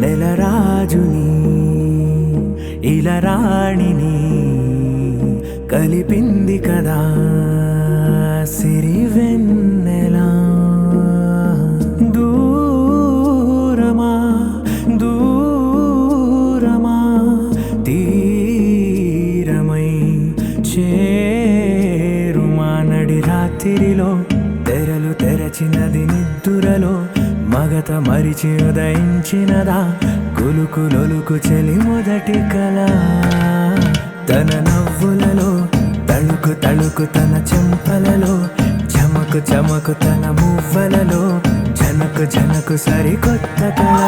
నెలరాజుని ఇలరాణిని కలిపింది కదా సిరి వెన్నెలా. దూరమా దూరమా తీరమై చేరుమా నడి రాత్రిలో తెరలు తెరచినది నిద్దురలో మగత మరిచి ఉదయించినదా కులుకులొలుకు చెలి మొదటి కళ. తన నవ్వులలో తళుకు తళుకు తన చెంపలలో చమకు చమకు తన మువ్వలలో జనకు జనకు సరికొత్త కళ.